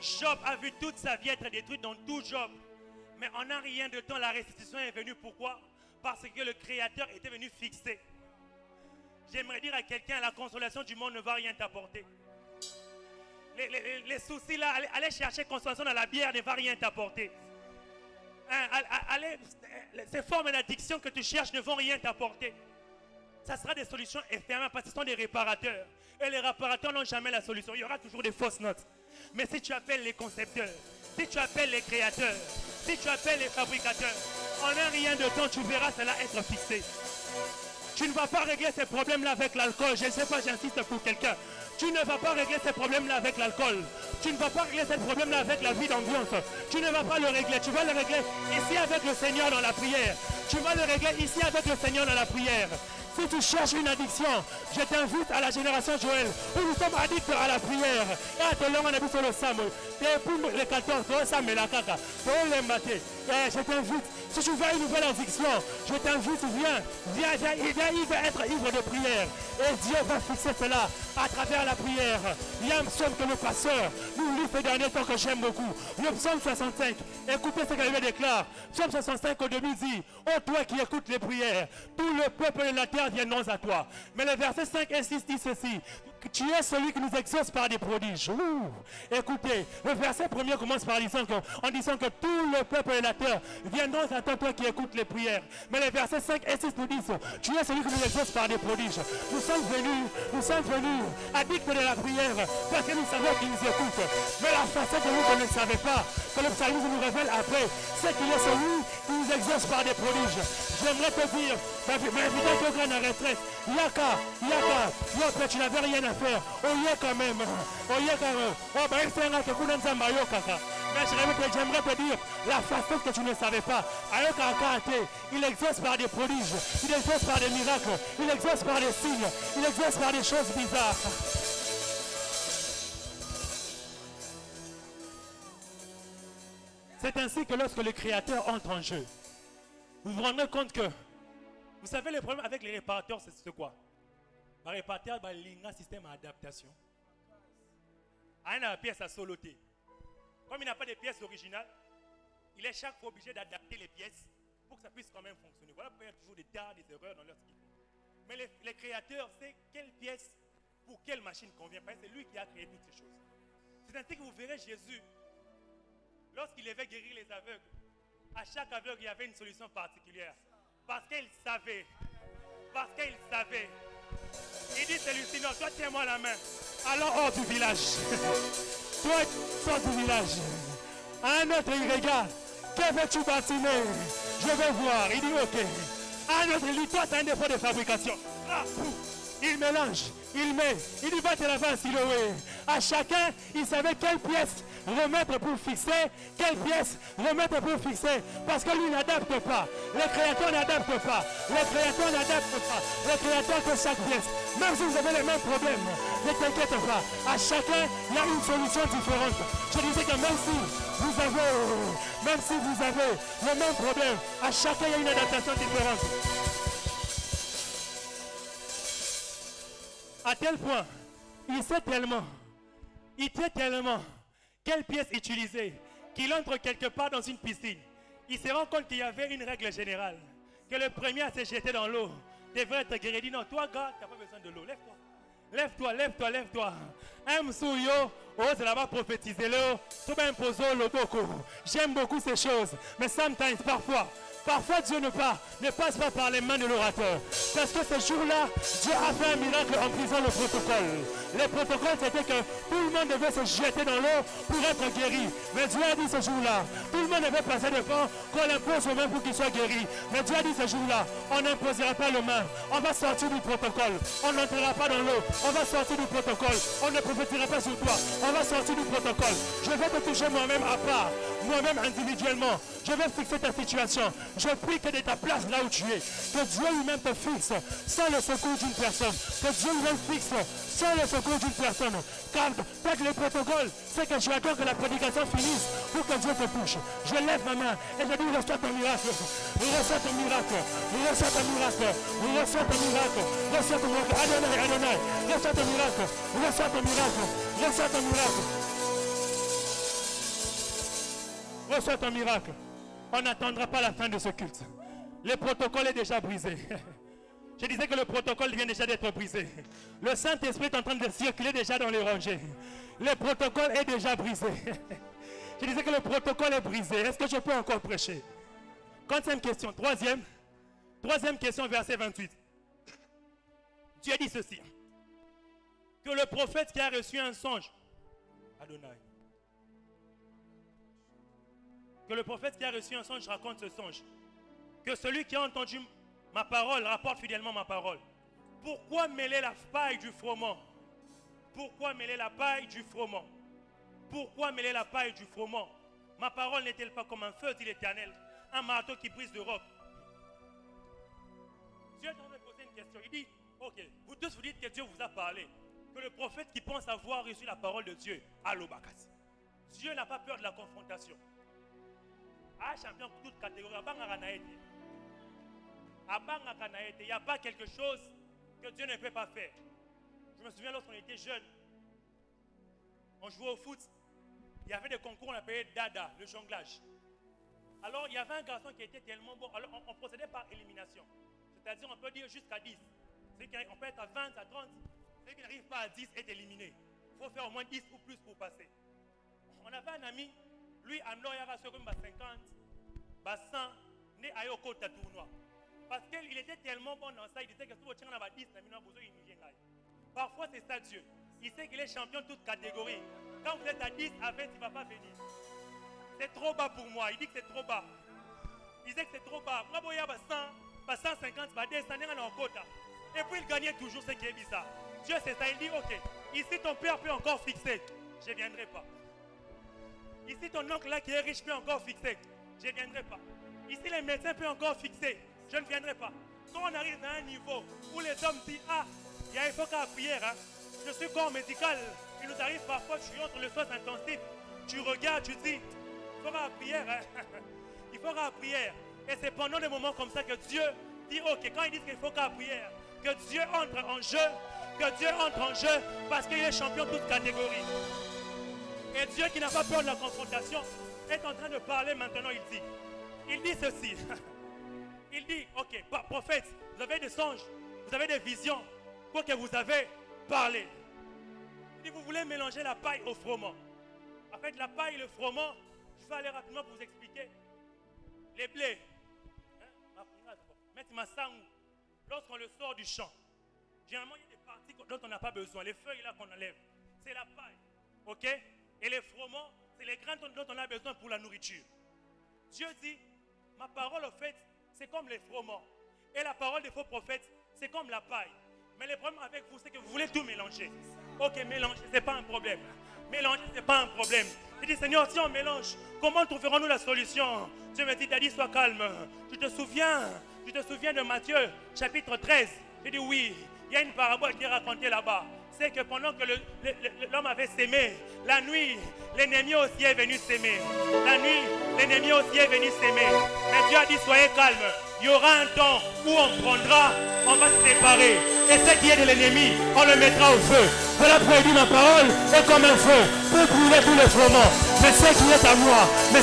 Job a vu toute sa vie être détruite dans tout Job. Mais en un rien de temps, la restitution est venue. Pourquoi? Parce que le créateur était venu fixer. J'aimerais dire à quelqu'un, la consolation du monde ne va rien t'apporter. Les soucis là, aller chercher consolation dans la bière ne va rien t'apporter. Ces formes d'addiction que tu cherches ne vont rien t'apporter. Ça sera des solutions éphémères parce que ce sont des réparateurs. Et les réparateurs n'ont jamais la solution. Il y aura toujours des fausses notes. Mais si tu appelles les concepteurs, si tu appelles les créateurs, si tu appelles les fabricateurs, en un rien de temps, tu verras cela être fixé. Tu ne vas pas régler ces problèmes-là avec l'alcool. Je ne sais pas, j'insiste pour quelqu'un. Tu ne vas pas régler ces problèmes-là avec l'alcool. Tu ne vas pas régler ces problèmes-là avec la vie d'ambiance. Tu ne vas pas le régler. Tu vas le régler ici avec le Seigneur dans la prière. Tu vas le régler ici avec le Seigneur dans la prière. Si tu cherches une addiction, je t'invite à la génération Joël, où nous sommes addicts à la prière. Et à te l'heure, on a vu sur le Sam. Les 14, Sam et la caca. Je t'invite. Si tu veux une nouvelle addiction, je t'invite, viens, il va être ivre de prière. Et Dieu va fixer cela à travers la prière. Il y a un psaume que le pasteur nous lit ces derniers temps que j'aime beaucoup. Le psaume 65. Écoutez ce qu'il déclare. Psaume 65 au début dit, ô toi qui écoutes les prières, tout le peuple de la terre viendront à toi. Mais le verset 5 et 6 dit ceci. Tu es celui qui nous exauce par des prodiges. Écoutez, le verset premier commence par en disant que tout le peuple de la terre viendront à toi qui écoutes les prières. Mais les versets 5 et 6 nous disent, tu es celui qui nous exauce par des prodiges. Nous sommes venus addicts de la prière parce que nous savons qu'il nous écoute. Mais la facette de nous qu'on ne savait pas, que le psalmiste nous révèle après, c'est qu'il est celui qui nous exauce par des prodiges. J'aimerais te dire, mais évidemment que grand retraite, Yaka, tu n'avais rien à faire. Oh, quand même. Oh, ben, c'est un que vous n'en savez pas. Mais j'aimerais te dire, la facette que tu ne savais pas, il exauce par des prodiges, il exauce par des miracles, il exauce par des signes, il exauce par des choses bizarres. C'est ainsi que lorsque le Créateur entre en jeu, vous vous rendrez compte que, vous savez, le problème avec les réparateurs, c'est quoi? Les réparateurs, il y a un système d'adaptation. Il y a une pièce à soloter. Comme il n'a pas de pièces originales, il est chaque fois obligé d'adapter les pièces pour que ça puisse quand même fonctionner. Voilà pourquoi il y a toujours des tas, des erreurs dans leur skill. Mais les créateurs, c'est quelle pièce pour quelle machine convient. Parce que c'est lui qui a créé toutes ces choses. C'est ainsi que vous verrez Jésus, lorsqu'il devait guérir les aveugles, à chaque aveugle, il y avait une solution particulière. Parce qu'il savait. Parce qu'il savait. Il dit, c'est Lucino, toi tiens-moi la main. Alors hors du village. Toi, sors du village. Un autre, il regarde. Que veux-tu bâtiner? Je vais voir. Il dit, ok. Un autre, il dit, toi, tu as un défaut de fabrication. Ah, il mélange. Il met. Il dit, va te laver un siloé. À chacun, il savait quelle pièce remettre pour fixer, quelle pièce remettre pour fixer, parce que lui n'adapte pas, le créateur n'adapte pas, le créateur n'adapte pas, le créateur fait chaque pièce, même si vous avez les mêmes problèmes, ne t'inquiète pas, à chacun il y a une solution différente. Je disais que même si vous avez le même problème, à chacun il y a une adaptation différente. À tel point, il sait tellement, quelle pièce utiliser, qu'il entre quelque part dans une piscine. Il se rend compte qu'il y avait une règle générale, que le premier à se jeter dans l'eau devrait être guéri. Il dit non, toi gars, tu n'as pas besoin de l'eau, lève-toi. Lève-toi, lève-toi, lève-toi. C'est là-bas prophétiser l'eau, tout bien imposer le coco. J'aime beaucoup ces choses, mais sometimes, parfois Dieu ne passe pas par les mains de l'orateur. Parce que ce jour-là, Dieu a fait un miracle en brisant le protocole. Le protocole, c'était que tout le monde devait se jeter dans l'eau pour être guéri. Mais Dieu a dit ce jour-là, tout le monde devait passer devant, qu'on impose aux mains pour qu'il soit guéri. Mais Dieu a dit ce jour-là, on n'imposera pas les mains. On va sortir du protocole. On n'entrera pas dans l'eau. On va sortir du protocole. On ne prophétisera pas sur toi. On va sortir du protocole. Je vais te toucher moi-même à part. Moi-même individuellement. Je vais fixer ta situation. Je prie que de ta place là où tu es, que Dieu lui-même te fixe sans le secours d'une personne. Que Dieu lui-même fixe sans le secours d'une personne. Car le protocole, c'est que je attends que la prédication finisse pour que Dieu te touche. Je lève ma main et je dis reçois ton miracle. Reçois ton miracle. Reçois ton miracle. Reçois ton miracle. Reçois ton miracle. Adonai, Adonai. Reçois ton miracle. Reçois ton miracle. Reçois ton miracle. Reçois ton miracle. On n'attendra pas la fin de ce culte. Le protocole est déjà brisé. Je disais que le protocole vient déjà d'être brisé. Le Saint-Esprit est en train de circuler déjà dans les rangées. Le protocole est déjà brisé. Je disais que le protocole est brisé. Est-ce que je peux encore prêcher? Quatrième question. Troisième question, verset 28. Dieu dit ceci. Que le prophète qui a reçu un songe, Adonai, que le prophète qui a reçu un songe raconte ce songe. Que celui qui a entendu ma parole rapporte fidèlement ma parole. Pourquoi mêler la paille du froment? Pourquoi mêler la paille du froment? Pourquoi mêler la paille du froment? Ma parole n'est-elle pas comme un feu, dit l'Éternel, un marteau qui brise de roc? Dieu est en train de poser une question. Il dit, ok, vous tous vous dites que Dieu vous a parlé. Que le prophète qui pense avoir reçu la parole de Dieu, Alobakasi. Dieu n'a pas peur de la confrontation. Ah, champion, toute catégorie, il n'y a pas quelque chose que Dieu ne peut pas faire. Je me souviens lorsqu'on était jeunes, on jouait au foot, il y avait des concours, on appelait Dada, le jonglage. Alors il y avait un garçon qui était tellement bon, alors on procédait par élimination. C'est-à-dire on peut dire jusqu'à 10. On peut être à 20, à 30. Celui qui n'arrive pas à 10 est éliminé. Il faut faire au moins 10 ou plus pour passer. On avait un ami, lui, à Noyara, sur 50, 100, né à Yoko tournoi. Parce qu'il était tellement bon dans ça, il disait que si vous tirez dans 10, parfois c'est ça Dieu. Il sait qu'il est champion de toute catégorie. Quand vous êtes à 10, à 20, il ne va pas venir. C'est trop bas pour moi. Il dit que c'est trop bas. Il disait que c'est trop bas. Moi, il y a 100, 150, 200, et puis il gagnait toujours ce qui est bizarre. Dieu, c'est ça. Il dit, ok, ici ton père peut encore fixer. Je ne viendrai pas. Ici ton oncle là qui est riche peut encore fixer. Je ne viendrai pas. Ici les médecins peuvent encore fixer. Je ne viendrai pas. Quand on arrive à un niveau où les hommes disent, ah, il y a un peu qu'à la prière, hein. Je suis corps médical. Il nous arrive parfois, tu es entre le soin intensif. Tu regardes, tu dis, fera la prière. Hein? Il fera la prière. Et c'est pendant des moments comme ça que Dieu dit, ok, quand ils disent qu'il faut qu'à la prière, que Dieu entre en jeu, que Dieu entre en jeu parce qu'il est champion de toutes catégories. Et Dieu qui n'a pas peur de la confrontation est en train de parler maintenant, il dit ceci. Il dit, ok, prophète, vous avez des songes, vous avez des visions, quoi que vous avez parlé. Il dit, vous voulez mélanger la paille au froment. En fait, la paille et le froment, je vais aller rapidement pour vous expliquer. Les blés, mettre ma sang, lorsqu'on le sort du champ, généralement il y a des parties dont on n'a pas besoin. Les feuilles là qu'on enlève, c'est la paille. Ok? Et les froment, c'est les grains dont on a besoin pour la nourriture. Dieu dit, ma parole au fait, c'est comme les froment. Et la parole des faux prophètes, c'est comme la paille. Mais le problème avec vous, c'est que vous voulez tout mélanger. Ok, mélanger, ce n'est pas un problème. Mélanger, ce n'est pas un problème. Je dis, Seigneur, si on mélange, comment trouverons-nous la solution? Dieu me dit, Daddy, sois calme. Tu te souviens de Matthieu, chapitre 13. Je dis, oui, il y a une parabole qui est racontée là-bas. C'est que pendant que l'homme avait sémé, la nuit, l'ennemi aussi est venu s'aimer. La nuit, l'ennemi aussi est venu s'aimer. Mais Dieu a dit, soyez calme. Il y aura un temps où on prendra, on va se séparer. Et ce qui est de l'ennemi, on le mettra au feu. Voilà pourquoi il dit, ma parole est comme un feu pour brûler tous les froment. Mais ce qui est à moi, le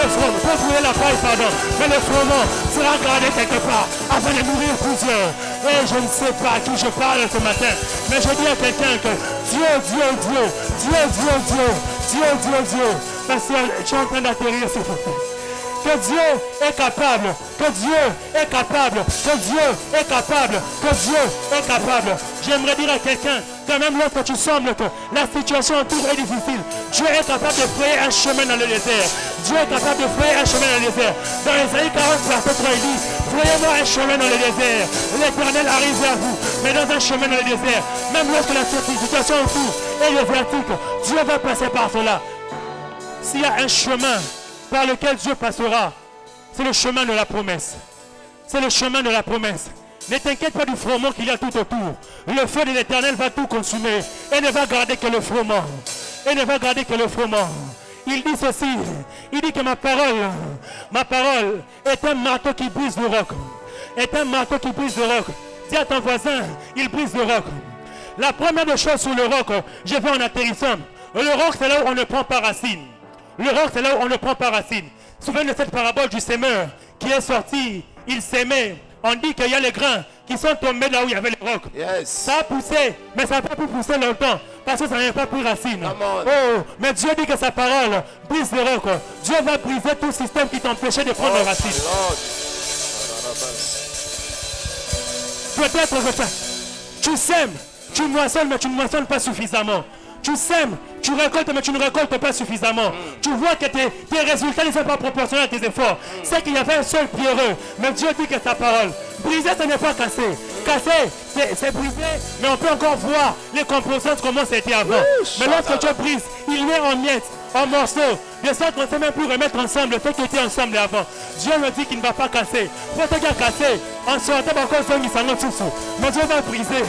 froment, pour brûler la paille, pardon. Mais le froment sera gardé quelque part afin de nourrir plusieurs. Et je ne sais pas à qui je parle ce matin, mais je dis à quelqu'un que Dieu. Parce que je suis en train d'atterrir, s'il vous plaît. Que Dieu est capable, J'aimerais dire à quelqu'un que même lorsque tu sembles que la situation autour est difficile, Dieu est capable de frayer un chemin dans le désert. Dans Ésaïe 40, verset 3, il dit, frayez-moi un chemin dans le désert. L'Éternel arrive vers vous, mais dans un chemin dans le désert. Même lorsque la situation autour est désertique, Dieu va passer par cela. S'il y a un chemin par lequel Dieu passera, c'est le chemin de la promesse. Ne t'inquiète pas du froment qu'il y a tout autour. Le feu de l'Éternel va tout consumer et ne va garder que le froment. Il dit ceci, il dit que ma parole est un marteau qui brise le roc. Dis à ton voisin, il brise le roc. La première des choses sur le roc, je vais en atterrissant. Le roc, c'est là où on ne prend pas racine. Souvenez-vous de cette parabole du semeur qui est sorti, il s'aimait. On dit qu'il y a les grains qui sont tombés là où il y avait le roc. Yes. Ça a poussé, mais ça n'a pas pu pousser longtemps parce que ça n'avait pas pris racine. Oh, mais Dieu dit que sa parole brise le roc. Dieu va briser tout système qui t'empêchait de prendre racine. Peut-être que tu sèmes, tu moissonnes, mais tu ne moissonnes pas suffisamment. Tu sèmes, tu récoltes, mais tu ne récoltes pas suffisamment. Tu vois que tes résultats ne sont pas proportionnels à tes efforts. C'est qu'il y avait un seul pierreux, mais Dieu dit que sa parole. Briser, ce n'est pas casser. Casser, c'est briser, mais on peut encore voir les composantes, comment c'était avant. Mais lorsque Dieu brise, il met en miettes, en morceaux, de sorte qu'on ne sait même plus remettre ensemble ce qui était ensemble avant. Dieu me dit qu'il ne va pas casser. Pour ce qui a cassé, on sortait encore son qui s'en est sous. Mais Dieu va briser.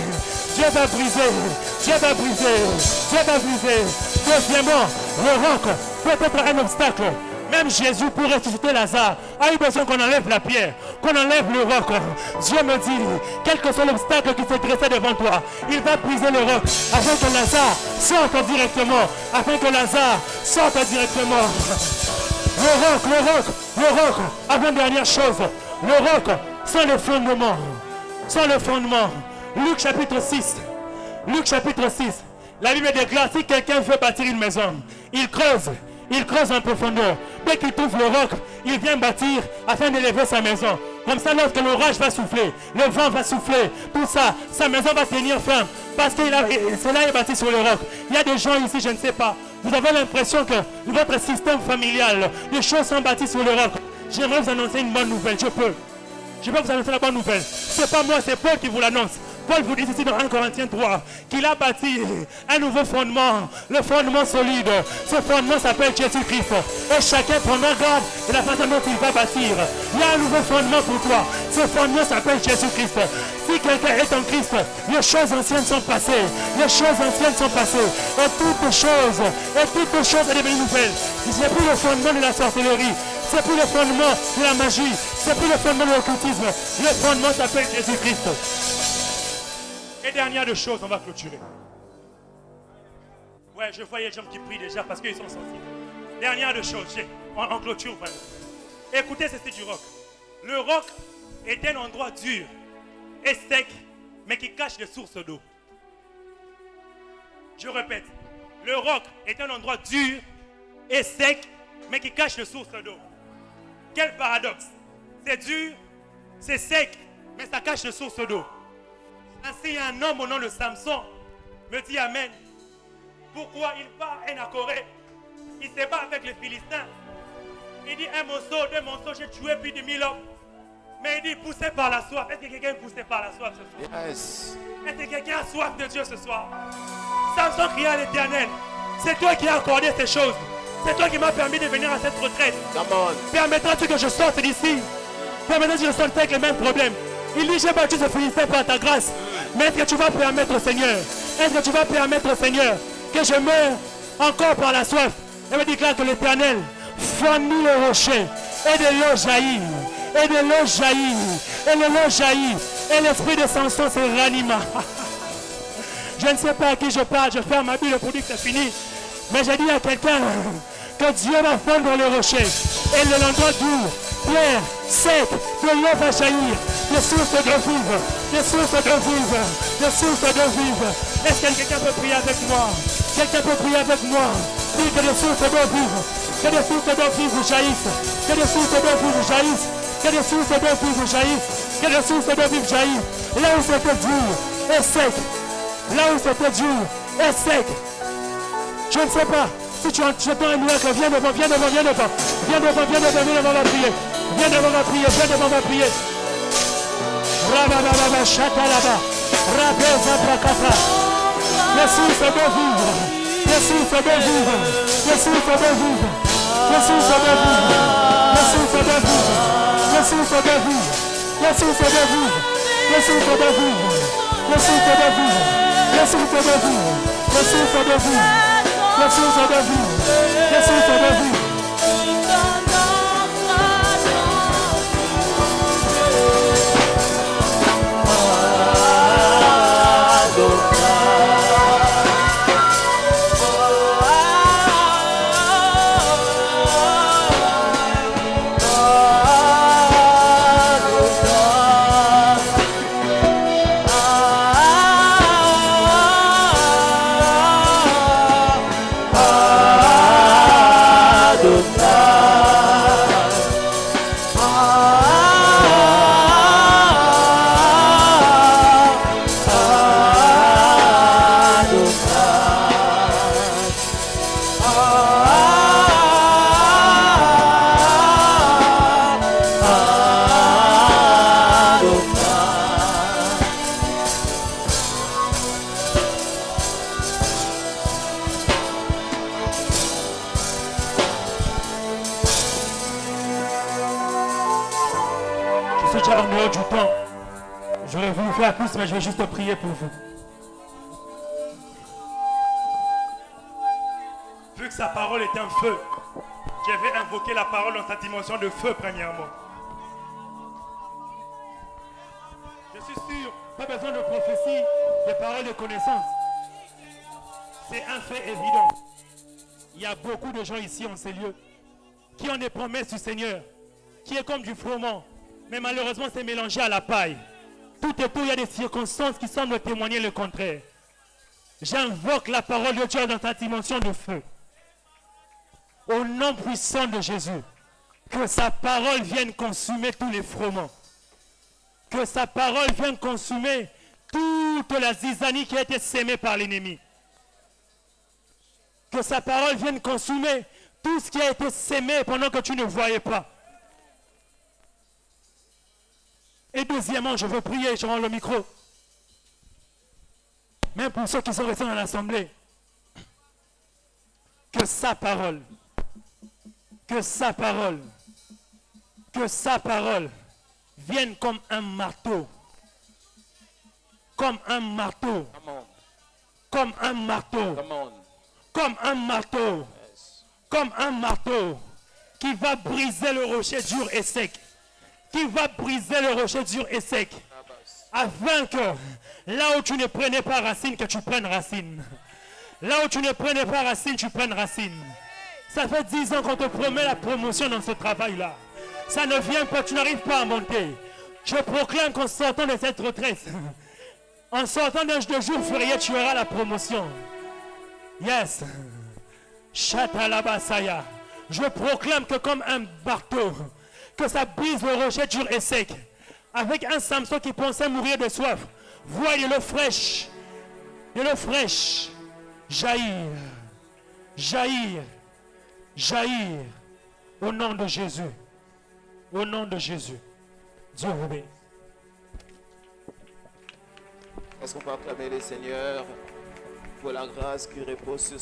Deuxièmement, le roc peut être un obstacle. Même Jésus, pour ressusciter Lazare, a eu besoin qu'on enlève la pierre, qu'on enlève le roc. Dieu me dit, quel que soit l'obstacle qui s'est dressé devant toi, il va briser le roc afin que Lazare sorte directement. Le roc, avant-dernière chose, le roc sans le fondement. Luc chapitre 6. La Bible déclare, si quelqu'un veut bâtir une maison, il creuse en profondeur. Dès qu'il trouve le roc, il vient bâtir afin d'élever sa maison. Comme ça, lorsque l'orage va souffler, le vent va souffler, tout ça, sa maison va tenir ferme. Parce que cela est bâti sur le roc. Il y a des gens ici, je ne sais pas, vous avez l'impression que votre système familial, les choses sont bâties sur le roc. J'aimerais vous annoncer une bonne nouvelle, je peux vous annoncer la bonne nouvelle. Ce n'est pas moi, c'est Paul qui vous l'annonce. Paul vous dit ici dans 1 Corinthiens 3 qu'il a bâti un nouveau fondement, le fondement solide. Ce fondement s'appelle Jésus-Christ. Et chacun prendra garde de la façon dont il va bâtir. Il y a un nouveau fondement pour toi. Ce fondement s'appelle Jésus-Christ. Si quelqu'un est en Christ, les choses anciennes sont passées. Les choses anciennes sont passées. Et toutes choses sont devenues nouvelles. Ce n'est plus le fondement de la sorcellerie. C'est plus le fondement de la magie. C'est plus le fondement de l'occultisme. Le fondement s'appelle Jésus-Christ. Et dernière de choses, on va clôturer. Ouais, je vois les gens qui prient déjà parce qu'ils sont sensibles. Dernière de choses, on clôture vraiment. Écoutez, c'est du roc. Le roc est un endroit dur et sec, mais qui cache des sources d'eau. Je répète, le roc est un endroit dur et sec, mais qui cache des sources d'eau. Quel paradoxe! C'est dur, c'est sec, mais ça cache des sources d'eau. Ainsi, un homme au nom de Samson me dit Amen. Pourquoi il part en Corée? Il se bat avec les Philistins. Il dit un morceau, deux morceaux, j'ai tué plus de 1000 hommes. Mais il dit poussé par la soif. Est-ce que quelqu'un est poussé par la soif ce soir? Yes. Est-ce que quelqu'un a soif de Dieu ce soir? Samson cria à l'Éternel. C'est toi qui as accordé ces choses. C'est toi qui m'as permis de venir à cette retraite. Come on. Permettras-tu que je sorte d'ici? Permettras-tu que je sorte avec les mêmes problèmes? Il dit, j'ai battu ce Philistin par ta grâce. Mais est-ce que tu vas permettre au Seigneur? Est-ce que tu vas permettre au Seigneur que je meure encore par la soif? Elle me déclare que l'Éternel fendit le rocher et de l'eau jaillit. Et de l'eau jaillit. Et de l'eau jaillit. Et l'esprit de Samson se ranima. Je ne sais pas à qui je parle. Je ferme ma Bible pour dire que c'est fini. Mais j'ai dit à quelqu'un que Dieu va fondre le rocher. Et le l'endroit dur, clair, sec, de l'eau va jaillir. Des sources de vive. Des sources de vive. Des sources de vive. Est-ce que quelqu'un peut prier avec moi? Quelqu'un peut prier avec moi? Dis que des sources d'eau vive. Que des sources d'eau vive jaillissent. Que des sources d'eau vive jaillissent. Que des sources d'eau vive jaillissent. Que des sources d'eau vive jaillissent. Là où c'était dur et sec. Là où c'était dur et sec. Je ne sais pas. Si tu entends un miracle, viens devant, viens devant, viens devant. Viens devant, viens devant, viens devant, on va prier. Viens devant, on va prier, viens devant, on va prier. Rabababa, chakalaba. Rabeza prakata. Les sources d'eau vive. Les sources d'eau vive. Les sources d'eau vive. Les sources d'eau vive. Les sources d'eau vive. Les sources d'eau vive. Les sources d'eau vive. Les sources d'eau vive. Les sources d'eau vive. Les sources d'eau vive. Les sources d'eau vive. Les sources de vie, les sources de vie. Mais je vais juste prier pour vous. Vu que sa parole est un feu, je vais invoquer la parole dans sa dimension de feu premièrement. Je suis sûr, pas besoin de prophétie, de paroles de connaissance. C'est un fait évident. Il y a beaucoup de gens ici en ces lieux qui ont des promesses du Seigneur, qui est comme du froment, mais malheureusement c'est mélangé à la paille. Tout et tout, il y a des circonstances qui semblent témoigner le contraire. J'invoque la parole de Dieu dans sa dimension de feu. Au nom puissant de Jésus, que sa parole vienne consumer tous les fromments. Que sa parole vienne consumer toute la zizanie qui a été sémée par l'ennemi. Que sa parole vienne consumer tout ce qui a été sémé pendant que tu ne voyais pas. Et deuxièmement, je veux prier, je rends le micro. même pour ceux qui sont restés dans l'assemblée, que sa parole, que sa parole, que sa parole vienne comme un marteau, comme un marteau, comme un marteau, comme un marteau, comme un marteau qui va briser le rocher dur et sec, qui va briser le rocher dur et sec, afin que là où tu ne prenais pas racine, que tu prennes racine. Là où tu ne prenais pas racine, tu prennes racine. Ça fait 10 ans qu'on te promet la promotion dans ce travail-là. Ça ne vient pas, tu n'arrives pas à monter. Je proclame qu'en sortant de cette retraite, en sortant d'un jour férié, tu auras la promotion. Yes. Chatalabasaya. Je proclame que comme un marteau, que ça brise le rocher dur et sec. Avec un Samson qui pensait mourir de soif. Vois de l'eau fraîche. De l'eau fraîche. Jaillir. Jaillir. Jaillir. Au nom de Jésus. Au nom de Jésus. Dieu vous bénisse. Est-ce qu'on peut acclamer le Seigneur pour la grâce qui repose sur